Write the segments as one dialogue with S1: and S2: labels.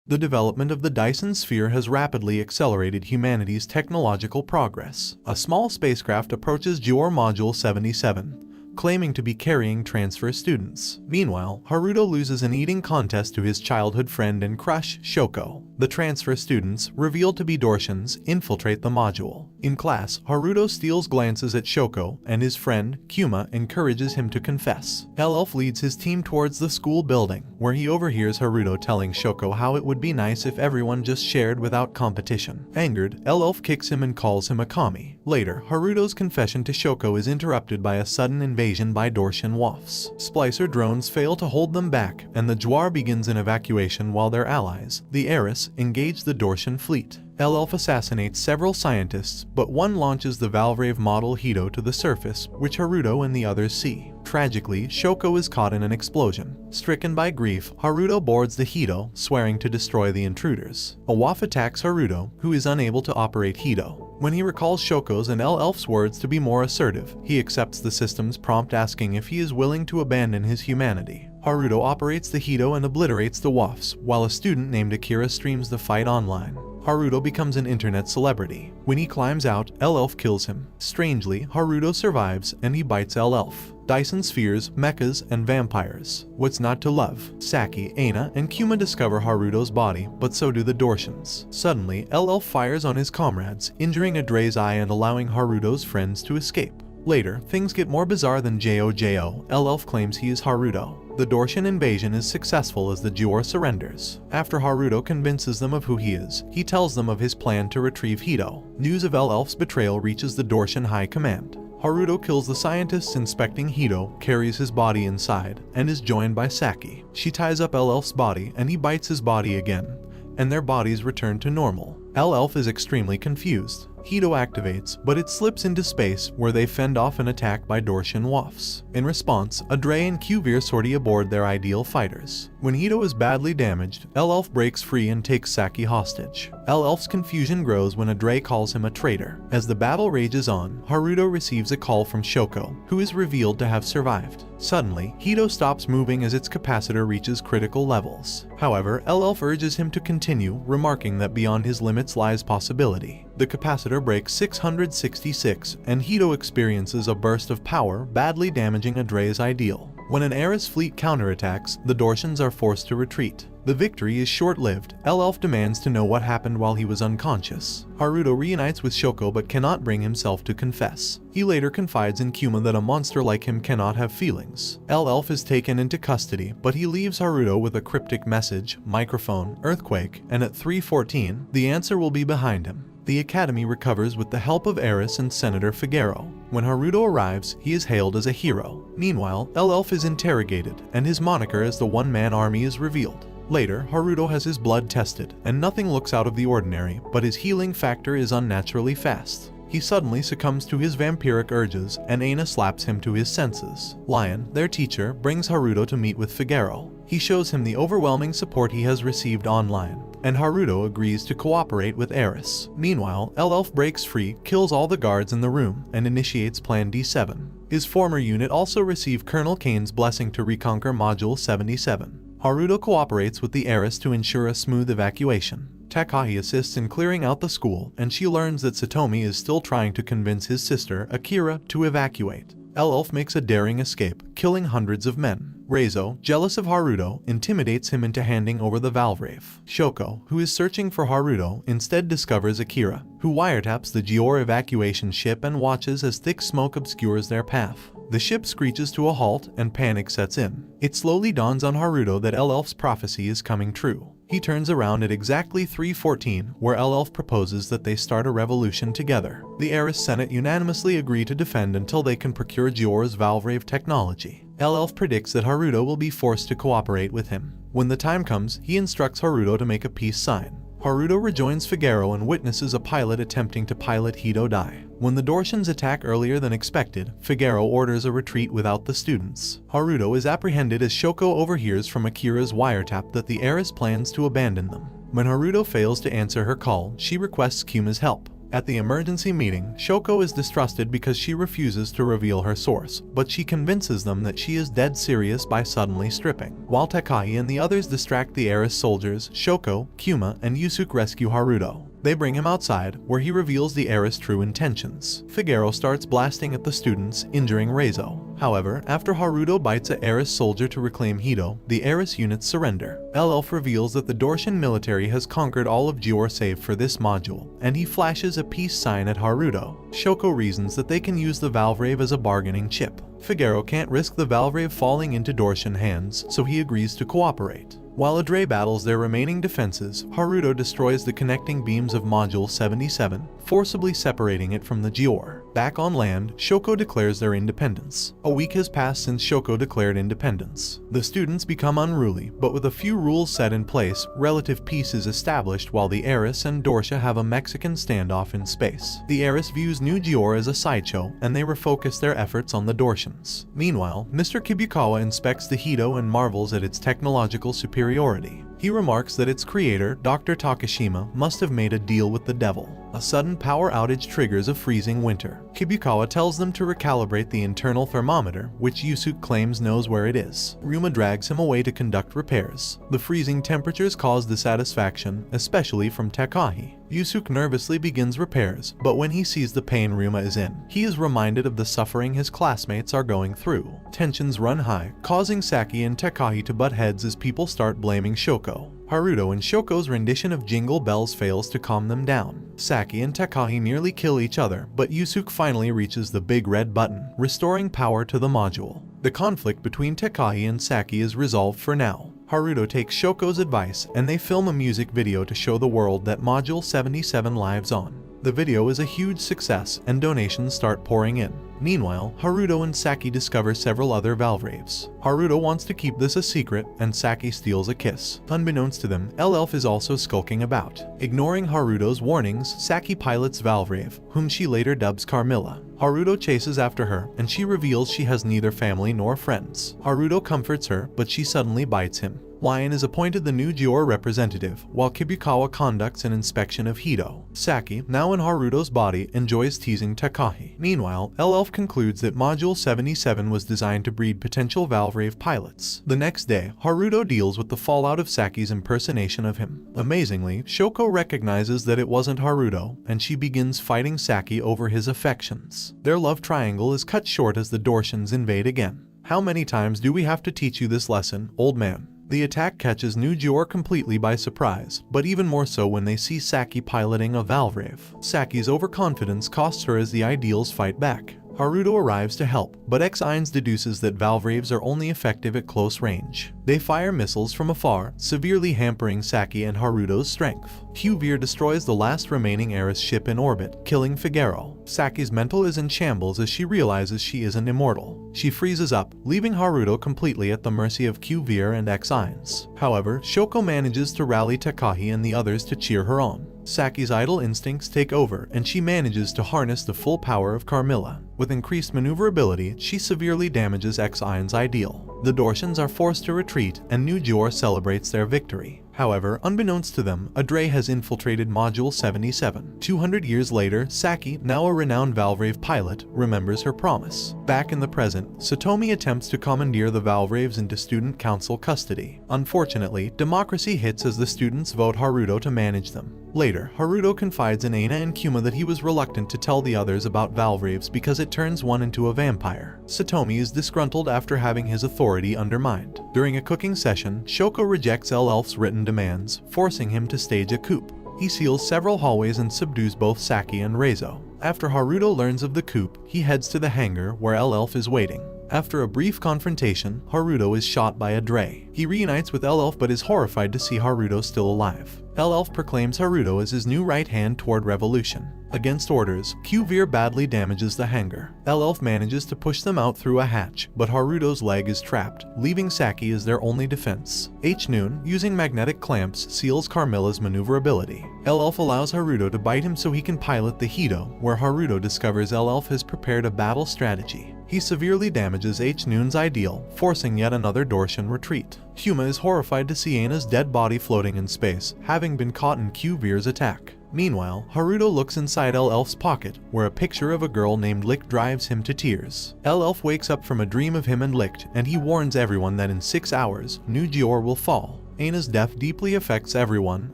S1: The development of the Dyson Sphere has rapidly accelerated humanity's technological progress. A small spacecraft approaches Gior Module 77, claiming to be carrying transfer students. Meanwhile, Haruto loses an eating contest to his childhood friend and crush, Shoko. The transfer students, revealed to be Dorshans, infiltrate the module. In class, Haruto steals glances at Shoko, and his friend, Kuma, encourages him to confess. Elf leads his team towards the school building, where he overhears Haruto telling Shoko how it would be nice if everyone just shared without competition. Angered, Elf kicks him and calls him a commie. Later, Haruto's confession to Shoko is interrupted by a sudden invasion by Dorshan Woffs. Splicer drones fail to hold them back, and the Jwar begins an evacuation while their allies, the Eris, engage the Dorshan fleet. Elf assassinates several scientists, but one launches the Valvrave model Hito to the surface, which Haruto and the others see. Tragically, Shoko is caught in an explosion. Stricken by grief, Haruto boards the Hito, swearing to destroy the intruders. A Waff attacks Haruto, who is unable to operate Hito. When he recalls Shoko's and Elf's words to be more assertive, he accepts the system's prompt asking if he is willing to abandon his humanity. Haruto operates the Hito and obliterates the Woffs, while a student named Akira streams the fight online. Haruto becomes an internet celebrity. When he climbs out, Elf kills him. Strangely, Haruto survives, and he bites Elf. Dyson spheres, mechas, and vampires. What's not to love? Saki, Aina, and Kuma discover Haruto's body, but so do the Dorshans. Suddenly, Elf fires on his comrades, injuring Adre's eye and allowing Haruto's friends to escape. Later, things get more bizarre than JoJo. Elf claims he is Haruto. The Dorshan invasion is successful as the Jwar surrenders. After Haruto convinces them of who he is, he tells them of his plan to retrieve Hito. News of Elf's betrayal reaches the Dorshan High Command. Haruto kills the scientists inspecting Hito, carries his body inside, and is joined by Saki. She ties up Elf's body and he bites his body again, and their bodies return to normal. Elf is extremely confused. Hito activates, but it slips into space where they fend off an attack by Dorshan Woffs. In response, Adre and Kuvir sortie aboard their ideal fighters. When Hito is badly damaged, Elf breaks free and takes Saki hostage. Elf's confusion grows when Adre calls him a traitor. As the battle rages on, Haruto receives a call from Shoko, who is revealed to have survived. Suddenly, Hito stops moving as its capacitor reaches critical levels. However, Elf urges him to continue, remarking that beyond his limits lies possibility. The capacitor breaks 666, and Hito experiences a burst of power, badly damaging Adre's ideal. When an Eris fleet counterattacks, the Dorshans are forced to retreat. The victory is short-lived. Elf demands to know what happened while he was unconscious. Haruto reunites with Shoko but cannot bring himself to confess. He later confides in Kuma that a monster like him cannot have feelings. Elf is taken into custody, but he leaves Haruto with a cryptic message, microphone, earthquake, and at 3:14, the answer will be behind him. The Academy recovers with the help of Eris and Senator Figueroa. When Haruto arrives, he is hailed as a hero. Meanwhile, Elf is interrogated, and his moniker as the one-man army is revealed. Later, Haruto has his blood tested, and nothing looks out of the ordinary, but his healing factor is unnaturally fast. He suddenly succumbs to his vampiric urges, and Aina slaps him to his senses. Lion, their teacher, brings Haruto to meet with Figueroa. He shows him the overwhelming support he has received online, and Haruto agrees to cooperate with Eris. Meanwhile, Elf breaks free, kills all the guards in the room, and initiates Plan D7. His former unit also received Colonel Kane's blessing to reconquer Module 77. Haruto cooperates with the Eris to ensure a smooth evacuation. Takahi assists in clearing out the school, and she learns that Satomi is still trying to convince his sister, Akira, to evacuate. Elf makes a daring escape, killing hundreds of men. Reizo, jealous of Haruto, intimidates him into handing over the Valvrave. Shoko, who is searching for Haruto, instead discovers Akira, who wiretaps the Gior evacuation ship and watches as thick smoke obscures their path. The ship screeches to a halt and panic sets in. It slowly dawns on Haruto that Elf's prophecy is coming true. He turns around at exactly 3:14, where Elf proposes that they start a revolution together. The Eris Senate unanimously agree to defend until they can procure Gior's Valvrave technology. Elf predicts that Haruto will be forced to cooperate with him. When the time comes, he instructs Haruto to make a peace sign. Haruto rejoins Figueroa and witnesses a pilot attempting to pilot Hito die. When the Dorshans attack earlier than expected, Figueroa orders a retreat without the students. Haruto is apprehended as Shoko overhears from Akira's wiretap that the Eris plans to abandon them. When Haruto fails to answer her call, she requests Kuma's help. At the emergency meeting, Shoko is distrusted because she refuses to reveal her source, but she convinces them that she is dead serious by suddenly stripping. While Takahi and the others distract the Eris soldiers, Shoko, Kuma, and Yusuke rescue Haruto. They bring him outside, where he reveals the Eris' true intentions. Figaro starts blasting at the students, injuring Reizo. However, after Haruto bites a Eris soldier to reclaim Hito, the Eris units surrender. Elf reveals that the Dortian military has conquered all of Gior save for this module, and he flashes a peace sign at Haruto. Shoko reasons that they can use the Valvrave as a bargaining chip. Figaro can't risk the Valvrave falling into Dortian hands, so he agrees to cooperate. While Adre battles their remaining defenses, Haruto destroys the connecting beams of Module 77, forcibly separating it from the Gior. Back on land, Shoko declares their independence. A week has passed since Shoko declared independence. The students become unruly, but with a few rules set in place, relative peace is established while the Eris and Dortia have a Mexican standoff in space. The Eris views New Gior as a sideshow, and they refocus their efforts on the Dortians. Meanwhile, Mr. Kibukawa inspects the Hito and marvels at its technological superiority. He remarks that its creator, Dr. Takashima, must have made a deal with the devil. A sudden power outage triggers a freezing winter. Kibukawa tells them to recalibrate the internal thermometer, which Yusuke claims knows where it is. Ryuma drags him away to conduct repairs. The freezing temperatures cause dissatisfaction, especially from Takahi. Yusuke nervously begins repairs, but when he sees the pain Ryuma is in, he is reminded of the suffering his classmates are going through. Tensions run high, causing Saki and Takahi to butt heads as people start blaming Shoko. Haruto and Shoko's rendition of Jingle Bells fails to calm them down. Saki and Takahi nearly kill each other, but Yusuke finally reaches the big red button, restoring power to the module. The conflict between Takahi and Saki is resolved for now. Haruto takes Shoko's advice, and they film a music video to show the world that Module 77 lives on. The video is a huge success, and donations start pouring in. Meanwhile, Haruto and Saki discover several other Valvraves. Haruto wants to keep this a secret, and Saki steals a kiss. Unbeknownst to them, Elf is also skulking about. Ignoring Haruto's warnings, Saki pilots Valvrave, whom she later dubs Carmilla. Haruto chases after her, and she reveals she has neither family nor friends. Haruto comforts her, but she suddenly bites him. Lion is appointed the new Gior representative, while Kibukawa conducts an inspection of Hito. Saki, now in Haruto's body, enjoys teasing Takahi. Meanwhile, Elf concludes that Module 77 was designed to breed potential Valvrave pilots. The next day, Haruto deals with the fallout of Saki's impersonation of him. Amazingly, Shoko recognizes that it wasn't Haruto, and she begins fighting Saki over his affections. Their love triangle is cut short as the Dortians invade again. How many times do we have to teach you this lesson, old man? The attack catches New Gior completely by surprise, but even more so when they see Saki piloting a Valvrave. Saki's overconfidence costs her as the Ideals fight back. Haruto arrives to help, but X-Ainz deduces that Valvraves are only effective at close range. They fire missiles from afar, severely hampering Saki and Haruto's strength. Q-Veer destroys the last remaining Eris ship in orbit, killing Figaro. Saki's mental is in shambles as she realizes she isn't immortal. She freezes up, leaving Haruto completely at the mercy of Q-Veer and X-Ainz. However, Shoko manages to rally Takahi and the others to cheer her on. Saki's idle instincts take over, and she manages to harness the full power of Carmilla. With increased maneuverability, she severely damages X-Ain's Ideal. The Dortians are forced to retreat, and New Gior celebrates their victory. However, unbeknownst to them, Adre has infiltrated Module 77. 200 years later, Saki, now a renowned Valvrave pilot, remembers her promise. Back in the present, Satomi attempts to commandeer the Valvraves into student council custody. Unfortunately, democracy hits as the students vote Haruto to manage them. Later, Haruto confides in Aina and Kuma that he was reluctant to tell the others about Valvraves because it turns one into a vampire. Satomi is disgruntled after having his authority undermined. During a cooking session, Shoko rejects Elf's written demands, forcing him to stage a coup. He seals several hallways and subdues both Saki and Reizo. After Haruto learns of the coup, he heads to the hangar where Elf is waiting. After a brief confrontation, Haruto is shot by Adre. He reunites with Elf but is horrified to see Haruto still alive. Elf proclaims Haruto as his new right hand toward revolution. Against orders, Q-Veer badly damages the hangar. Elf manages to push them out through a hatch, but Haruto's leg is trapped, leaving Saki as their only defense. H-Noon, using magnetic clamps, seals Carmilla's maneuverability. Elf allows Haruto to bite him so he can pilot the Hito, where Haruto discovers Elf has prepared a battle strategy. He severely damages H-Noon's Ideal, forcing yet another Dortian retreat. Kuma is horrified to see Aina's dead body floating in space, having been caught in Q-Veer's attack. Meanwhile, Haruto looks inside Elf's pocket, where a picture of a girl named Licht drives him to tears. Elf wakes up from a dream of him and Licht, and he warns everyone that in 6 hours, New Gior will fall. Aina's death deeply affects everyone,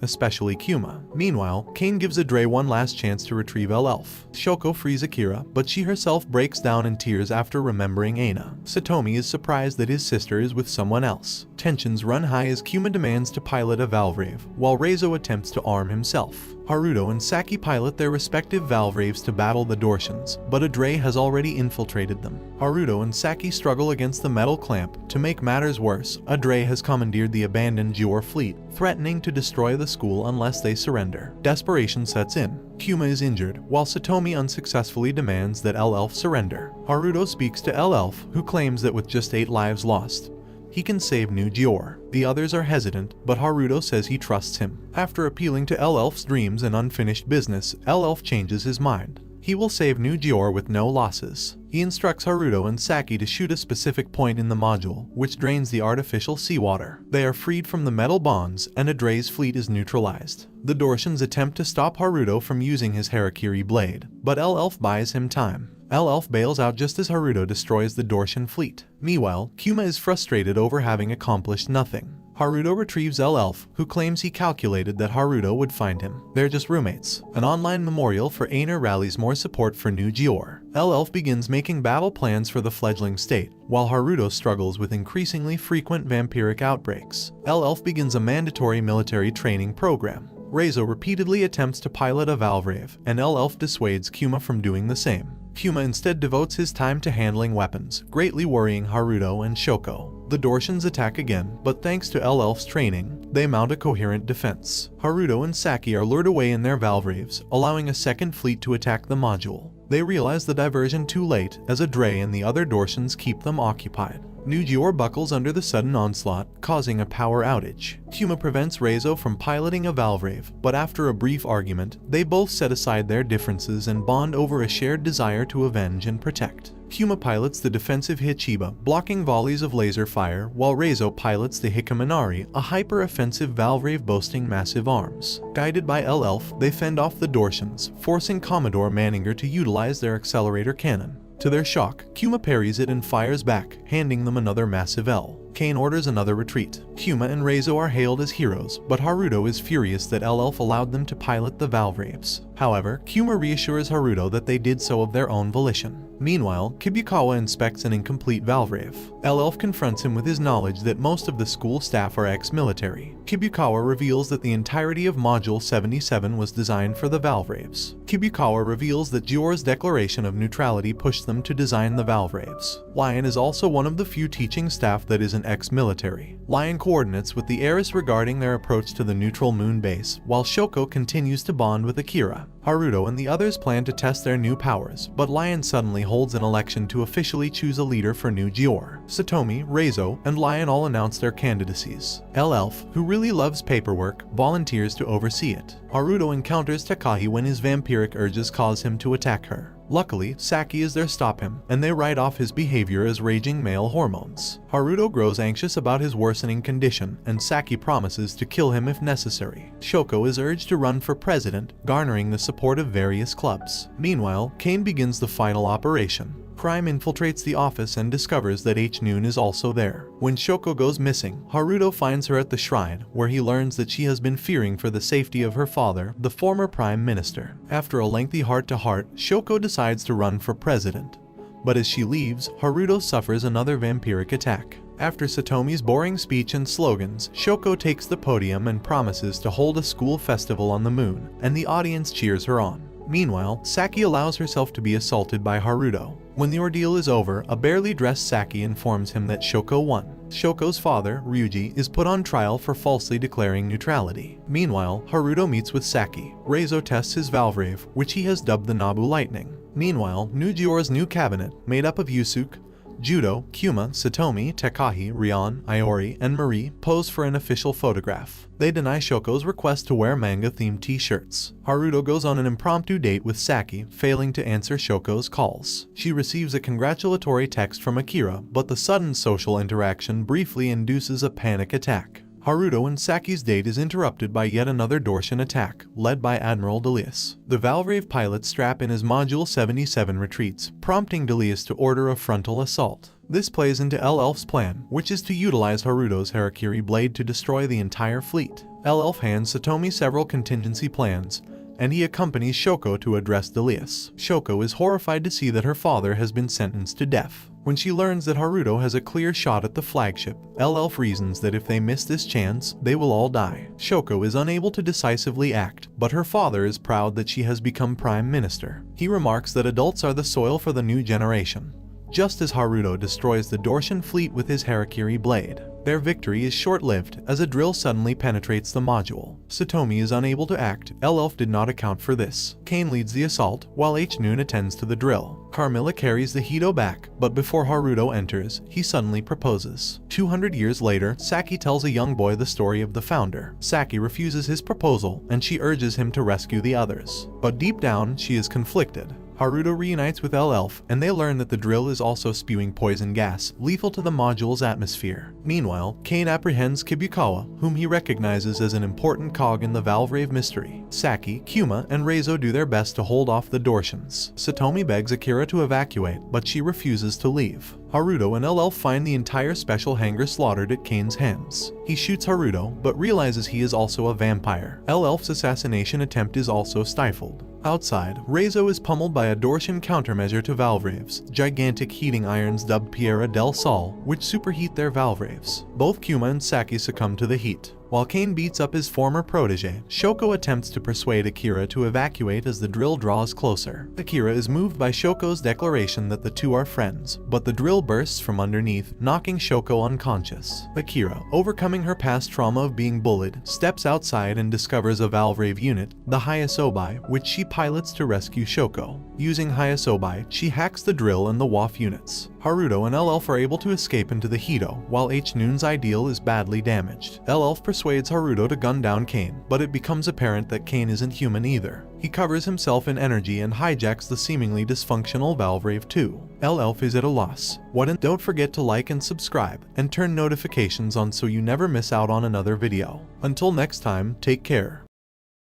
S1: especially Kuma. Meanwhile, Kane gives Adre one last chance to retrieve Elf. Shoko frees Akira, but she herself breaks down in tears after remembering Aina. Satomi is surprised that his sister is with someone else. Tensions run high as Kuma demands to pilot a Valvrave, while Reizo attempts to arm himself. Haruto and Saki pilot their respective Valvraves to battle the Dorshans, but Adre has already infiltrated them. Haruto and Saki struggle against the metal clamp. To make matters worse, Adre has commandeered the abandoned Gior fleet, threatening to destroy the school unless they surrender. Desperation sets in. Kuma is injured, while Satomi unsuccessfully demands that Elf surrender. Haruto speaks to Elf, who claims that with just 8 lives lost, he can save New Gior. The others are hesitant, but Haruto says he trusts him. After appealing to Elf's dreams and unfinished business, Elf changes his mind. He will save New Gior with no losses. He instructs Haruto and Saki to shoot a specific point in the module, which drains the artificial seawater. They are freed from the metal bonds, and Adre's fleet is neutralized. The Dorshans attempt to stop Haruto from using his Harakiri blade, but Elf buys him time. Elf bails out just as Haruto destroys the Dorshan fleet. Meanwhile, Kuma is frustrated over having accomplished nothing. Haruto retrieves Elf, who claims he calculated that Haruto would find him. They're just roommates. An online memorial for Aina rallies more support for New Gior. Elf begins making battle plans for the fledgling state, while Haruto struggles with increasingly frequent vampiric outbreaks. Elf begins a mandatory military training program. Reizo repeatedly attempts to pilot a Valvrave, and Elf dissuades Kuma from doing the same. Kuma instead devotes his time to handling weapons, greatly worrying Haruto and Shoko. The Dorshans attack again, but thanks to Elf's training, they mount a coherent defense. Haruto and Saki are lured away in their Valvraves, allowing a second fleet to attack the module. They realize the diversion too late, as Adre and the other Dorshans keep them occupied. New Gior buckles under the sudden onslaught, causing a power outage. Kuma prevents Reizo from piloting a Valvrave, but after a brief argument, they both set aside their differences and bond over a shared desire to avenge and protect. Kuma pilots the defensive Hichiba, blocking volleys of laser fire, while Reizo pilots the Hikaminari, a hyper-offensive Valvrave boasting massive arms. Guided by Elf, they fend off the Dorshans, forcing Commodore Manninger to utilize their accelerator cannon. To their shock, Kuma parries it and fires back, handing them another massive L. Kane orders another retreat. Kuma and Reizo are hailed as heroes, but Haruto is furious that Elf allowed them to pilot the Valvraves. However, Kuma reassures Haruto that they did so of their own volition. Meanwhile, Kibukawa inspects an incomplete Valvrave. Elf confronts him with his knowledge that most of the school staff are ex-military. Kibukawa reveals that the entirety of Module 77 was designed for the Valvraves. Kibukawa reveals that Gior's declaration of neutrality pushed them to design the Valvraves. Lion is also one of the few teaching staff that isn't ex-military. Lion coordinates with the heiress regarding their approach to the neutral moon base, while Shoko continues to bond with Akira. Haruto and the others plan to test their new powers, but Lion suddenly holds an election to officially choose a leader for New Gior. Satomi, Reizo, and Lion all announce their candidacies. Elf, who really loves paperwork, volunteers to oversee it. Haruto encounters Takahi when his vampiric urges cause him to attack her. Luckily, Saki is there to stop him, and they write off his behavior as raging male hormones. Haruto grows anxious about his worsening condition, and Saki promises to kill him if necessary. Shoko is urged to run for president, garnering the support of various clubs. Meanwhile, Kane begins the final operation. Crime infiltrates the office and discovers that H-Noon is also there. When Shoko goes missing, Haruto finds her at the shrine, where he learns that she has been fearing for the safety of her father, the former prime minister. After a lengthy heart-to-heart, Shoko decides to run for president. But as she leaves, Haruto suffers another vampiric attack. After Satomi's boring speech and slogans, Shoko takes the podium and promises to hold a school festival on the moon, and the audience cheers her on. Meanwhile, Saki allows herself to be assaulted by Haruto. When the ordeal is over, a barely dressed Saki informs him that Shoko won. Shoko's father, Ryuji, is put on trial for falsely declaring neutrality. Meanwhile, Haruto meets with Saki. Reizo tests his Valvrave, which he has dubbed the Nabu Lightning. Meanwhile, New Gior's new cabinet, made up of Yusuke, Judo, Kuma, Satomi, Takahi, Rion, Iori, and Marie pose for an official photograph. They deny Shoko's request to wear manga-themed t-shirts. Haruto goes on an impromptu date with Saki, failing to answer Shoko's calls. She receives a congratulatory text from Akira, but the sudden social interaction briefly induces a panic attack. Haruto and Saki's date is interrupted by yet another Dortian attack, led by Admiral Delius. The Valvrave pilot strap in his Module 77 retreats, prompting Delius to order a frontal assault. This plays into Elf's plan, which is to utilize Haruto's Harakiri blade to destroy the entire fleet. Elf hands Satomi several contingency plans, and he accompanies Shoko to address Delius. Shoko is horrified to see that her father has been sentenced to death. When she learns that Haruto has a clear shot at the flagship, Elf reasons that if they miss this chance, they will all die. Shoko is unable to decisively act, but her father is proud that she has become Prime Minister. He remarks that adults are the soil for the new generation. Just as Haruto destroys the Dortian fleet with his Harakiri blade, their victory is short-lived as a drill suddenly penetrates the module. Satomi is unable to act. Elf did not account for this. Kane leads the assault, while Noon attends to the drill. Carmilla carries the Hito back, but before Haruto enters, he suddenly proposes. 200 years later, Saki tells a young boy the story of the founder. Saki refuses his proposal, and she urges him to rescue the others. But deep down, she is conflicted. Haruto reunites with Elf, and they learn that the drill is also spewing poison gas, lethal to the module's atmosphere. Meanwhile, Kane apprehends Kibukawa, whom he recognizes as an important cog in the Valvrave mystery. Saki, Kuma, and Reizo do their best to hold off the Dortians. Satomi begs Akira to evacuate, but she refuses to leave. Haruto and Elf find the entire special hangar slaughtered at Kane's hands. He shoots Haruto, but realizes he is also a vampire. Elf's assassination attempt is also stifled. Outside, Reizo is pummeled by a Dortian countermeasure to Valvraves, gigantic heating irons dubbed Piera del Sol, which superheat their Valvraves. Both Kuma and Saki succumb to the heat. While Kane beats up his former protege, Shoko attempts to persuade Akira to evacuate as the drill draws closer. Akira is moved by Shoko's declaration that the two are friends, but the drill bursts from underneath, knocking Shoko unconscious. Akira, overcoming her past trauma of being bullied, steps outside and discovers a Valvrave unit, the Hyasobi, which she pilots to rescue Shoko. Using Hyasobi, she hacks the drill and the WAF units. Haruto and Elf are able to escape into the Hito, while Noon's ideal is badly damaged. Elf persuades Haruto to gun down Kane, but it becomes apparent that Kane isn't human either. He covers himself in energy and hijacks the seemingly dysfunctional Valvrave 2. Elf is at a loss. Don't forget to like and subscribe, and turn notifications on so you never miss out on another video. Until next time, take care.